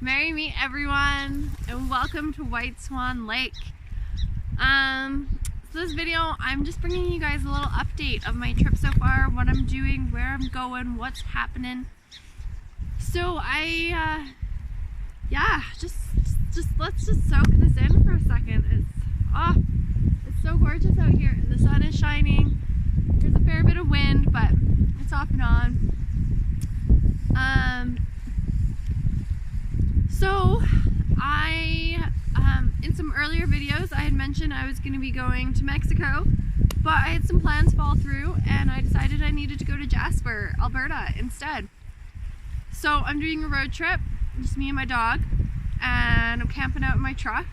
Merry meet everyone, and welcome to White Swan Lake. So this video, I'm just bringing you guys a little update of my trip so far, what I'm doing, where I'm going, what's happening. So let's just soak this in for a second. It's so gorgeous out here. The sun is shining. There's a fair bit of wind, but it's off and on. So in some earlier videos I had mentioned I was going to be going to Mexico, but I had some plans fall through and I decided I needed to go to Jasper, Alberta instead. So I'm doing a road trip, just me and my dog, and I'm camping out in my truck.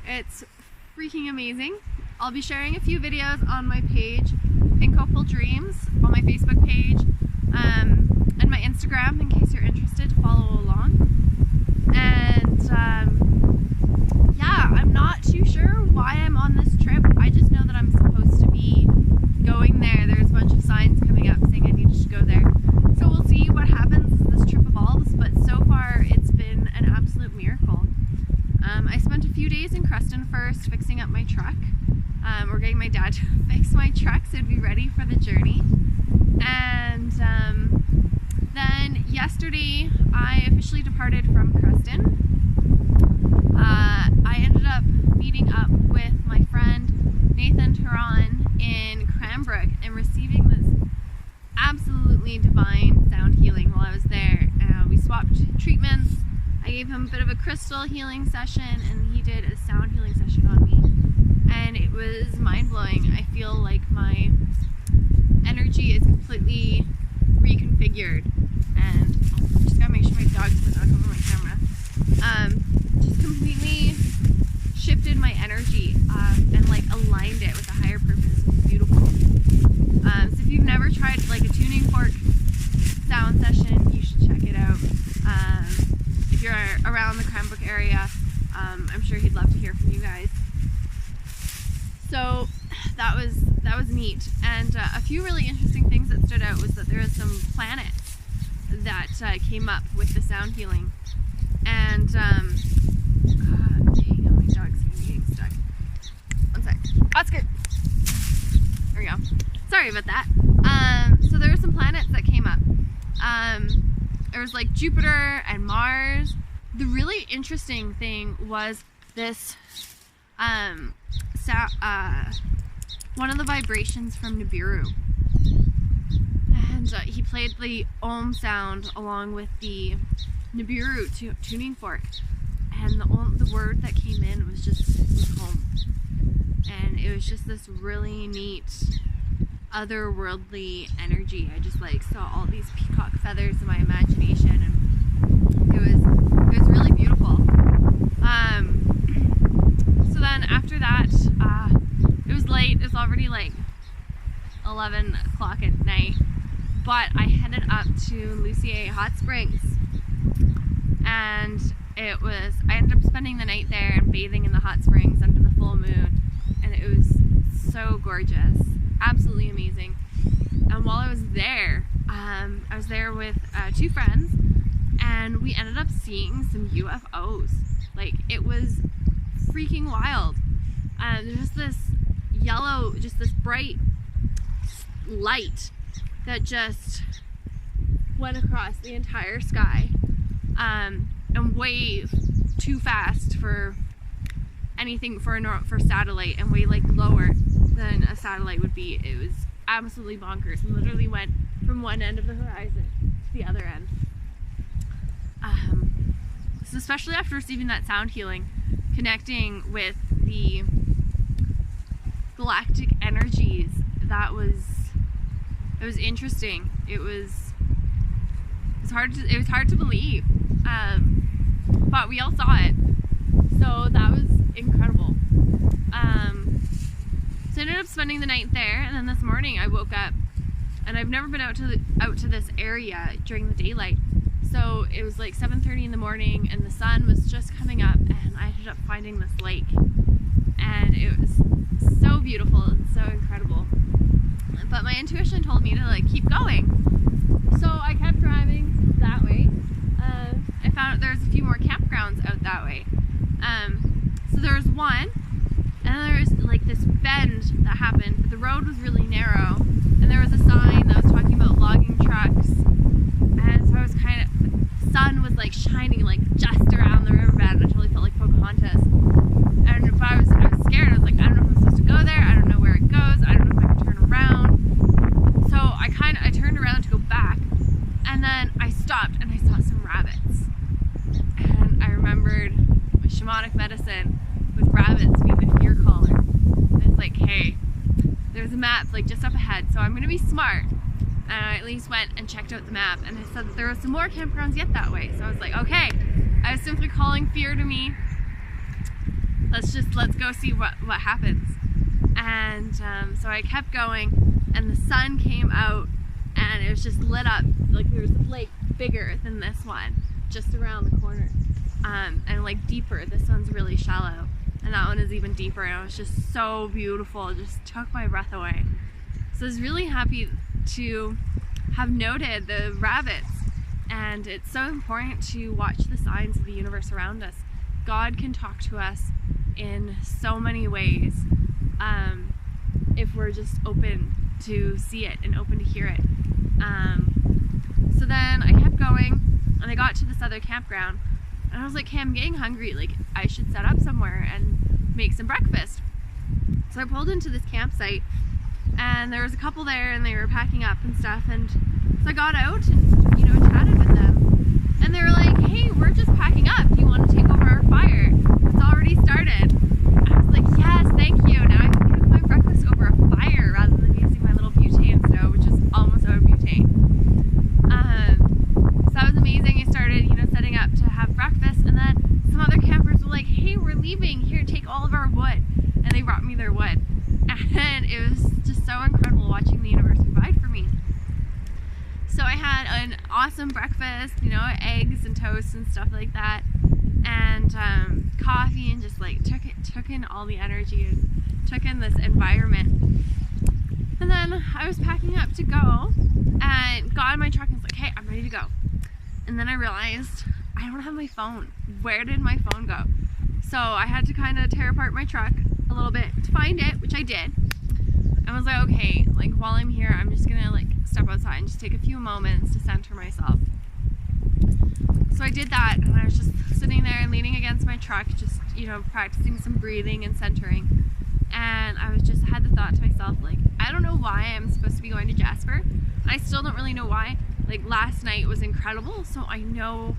It's freaking amazing. I'll be sharing a few videos on my page, Pink Hopeful Dreams, on my Facebook page, and my Instagram in case you're interested to follow along. And yeah, I'm not too sure why I'm on this trip. I just know that I'm supposed to be going there. There's a bunch of signs coming up saying I need to go there. So we'll see what happens as this trip evolves, but so far it's been an absolute miracle. I spent a few days in Creston first fixing up my truck. We're getting my dad to fix my truck so it'd be ready for the journey. And then yesterday I officially departed from Creston. I ended up meeting up with my friend Nathan Turan in Cranbrook and receiving this absolutely divine sound healing while I was there. We swapped treatments. I gave him a bit of a crystal healing session and he did a sound healing session on me. And it was mind-blowing. I feel like my energy is completely reconfigured. And I just gotta make sure my dog's not over my camera. Just completely shifted my energy and like aligned it with a higher purpose. It was beautiful. So if you've never tried like a tuning fork sound session, you should check it out. If you're around the Cranbrook area, I'm sure he'd love to hear from you guys. So that was neat. And a few really interesting things that stood out was that there was some planets that came up with the sound healing. And dang, my dog's gonna be getting stuck. One sec. Oscar! There we go. Sorry about that. So there were some planets that came up. There was like Jupiter and Mars. The really interesting thing was this one of the vibrations from Nibiru. And he played the Om sound along with the Nibiru tuning fork, and the word that came in was home. And it was just this really neat otherworldly energy. I just like saw all these peacock feathers in my imagination, and it was really beautiful. So then after that, it was late. It was already like 11 o'clock at night, but I headed up to Lucier Hot Springs, and I ended up spending the night there and bathing in the hot springs under the full moon, and it was so gorgeous, absolutely amazing. And while I was there with two friends, and we ended up seeing some UFOs. Like, it was freaking wild. There's this yellow, just this bright light that just went across the entire sky, and way too fast for anything for satellite, and way like lower than a satellite would be. It was absolutely bonkers, and literally went from one end of the horizon to the other end. So especially after receiving that sound healing, connecting with the galactic energies, it was interesting. It was hard to believe, but we all saw it, so that was incredible. So I ended up spending the night there, and then this morning I woke up, and I've never been out to this area during the daylight. So it was like 7:30 in the morning, and the sun was just coming up, and I ended up finding this lake, and it was so beautiful and so incredible. But my intuition told me to like keep going, so I kept driving that way. I found that there's a few more campgrounds out that way. So there was one, and then there was like this bend that happened, but the road was really narrow, and there was a sign that was talking about logging trucks, and so I was kind of, the sun was like shining like just around the riverbed, and I totally felt like Pocahontas. But I was scared. I was like, I don't know if I'm supposed to go there. I don't know where it goes. I don't know if I can turn around. So I turned around to go back, and then I stopped and I saw some rabbits. And I remembered my shamanic medicine with rabbits being the fear caller. And it's like, hey, there's a map like just up ahead, so I'm gonna be smart. And I at least went and checked out the map, and I said that there were some more campgrounds yet that way. So I was like, okay, I was simply calling fear to me. Let's go see what happens. And so I kept going, and the sun came out, and it was just lit up. Like there was a lake bigger than this one, just around the corner, and like deeper. This one's really shallow, and that one is even deeper. And it was just so beautiful. It just took my breath away. So I was really happy to have noted the rabbits, and it's so important to watch the signs of the universe around us. God can talk to us in so many ways if we're just open to see it and open to hear it. So then I kept going, and I got to this other campground, and I was like, hey, I'm getting hungry, like I should set up somewhere and make some breakfast. So I pulled into this campsite, and there was a couple there, and they were packing up and stuff, and so I got out and, you know, chatted with them, and they were like, hey, we're just packing up, do you want to take over our fire? It's already started. I was like, yes, thank you. Now I can cook my breakfast over a fire rather than using my little butane stove, which is almost out of butane. So that was amazing. I started, you know, setting up to have breakfast, and then some other campers were like, hey, we're leaving, here, take all of our wood, and they brought me their wood, and it was just so incredible watching the universe provide for me. So I had an awesome breakfast, you know, eggs and toast and stuff like that, and coffee, and just like took in all the energy and took in this environment. And then I was packing up to go, and got in my truck and was like, hey, I'm ready to go. And then I realized I don't have my phone. Where did my phone go? So I had to kind of tear apart my truck a little bit to find it, which I did. I was like, okay, like while I'm here, I'm just gonna like step outside and just take a few moments to center myself. So I did that, and I was just sitting there and leaning against my truck, just, you know, practicing some breathing and centering. And I was just had the thought to myself, like, I don't know why I'm supposed to be going to Jasper. I still don't really know why. Like last night was incredible, so I know,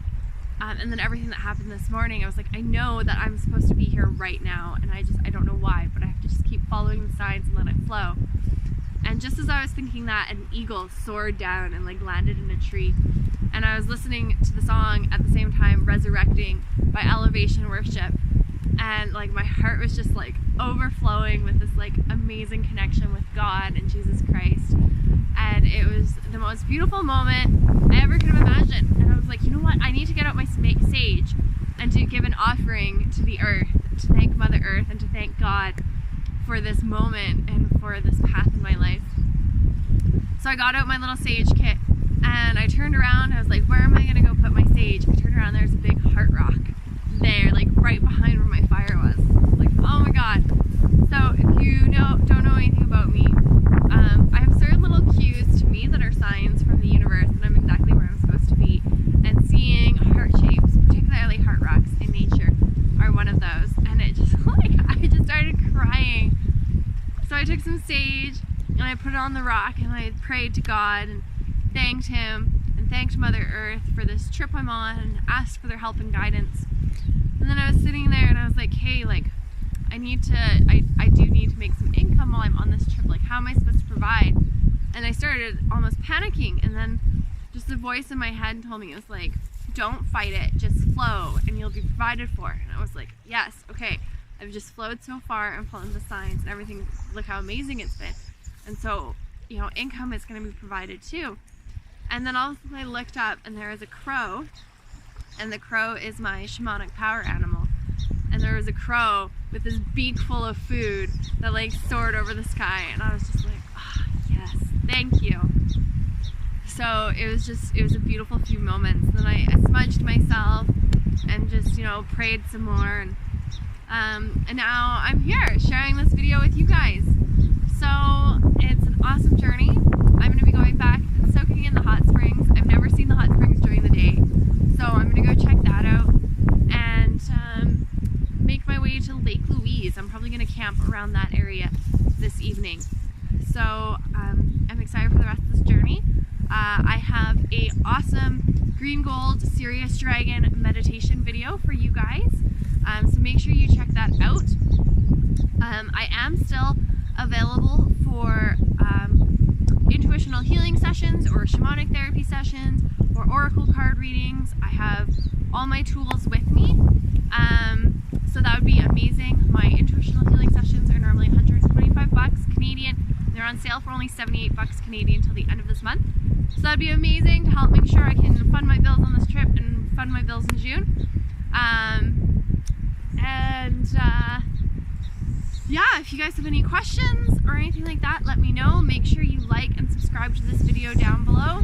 and then everything that happened this morning, I was like, I know that I'm supposed to be here right now, and I don't know why, but I have to just keep following the signs and let it flow. And just as I was thinking that, an eagle soared down and like landed in a tree. And I was listening to the song at the same time, Resurrecting by Elevation Worship. And like my heart was just like overflowing with this like amazing connection with God and Jesus Christ. And it was the most beautiful moment I ever could have imagined. And I was like, you know what? I need to get out my sage and to give an offering to the earth, to thank Mother Earth and to thank God for this moment and for this path in my life. So I got out my little sage kit, and I turned around. I was like, where am I gonna go put my sage? I turned around, there's a big heart rock there, like right behind where my fire was. Like, oh my God. So if you don't know anything about me, I have certain little cues to me that are signs from the universe, and I'm exactly where I'm supposed to be. And seeing heart shapes, particularly heart rocks in nature, are one of those. And it just like, I just started crying. So I took some sage and I put it on the rock, and I prayed to God and thanked Him and thanked Mother Earth for this trip I'm on, and asked for their help and guidance. And then I was sitting there and I was like, hey, like I do need to make some income while I'm on this trip. Like, how am I supposed to provide? And I started almost panicking, and then just the voice in my head told me, it was like, don't fight it, just flow and you'll be provided for. And I was like, yes, okay, I've just flowed so far and followed the signs and everything. Look how amazing it's been. And so, you know, income is going to be provided too. And then all of a sudden I looked up, and there was a crow, and the crow is my shamanic power animal. And there was a crow with this beak full of food that like soared over the sky, and I was just like, oh, yes, thank you. So it was a beautiful few moments. Then I smudged myself, you know, prayed some more, and now I'm here sharing this video with you guys. So it's an awesome journey. I'm going to be going back and soaking in the hot springs. I've never seen the hot springs during the day, so I'm going to go check that out and make my way to Lake Louise. I'm probably going to camp around that area this evening. So I'm excited for the rest of this journey. I have a awesome green gold Sirius Dragon meditation video for you guys, so make sure you check that out. I am still available for intuitional healing sessions or shamanic therapy sessions or oracle card readings. I have all my tools with me, so that would be amazing. My intuitional healing sessions are normally 125 bucks Canadian. They're on sale for only 78 bucks Canadian till the end of this month. So that'd be amazing to help make sure I can fund my bills on this trip and fund my bills in June. Yeah, if you guys have any questions or anything like that, let me know. Make sure you like and subscribe to this video down below.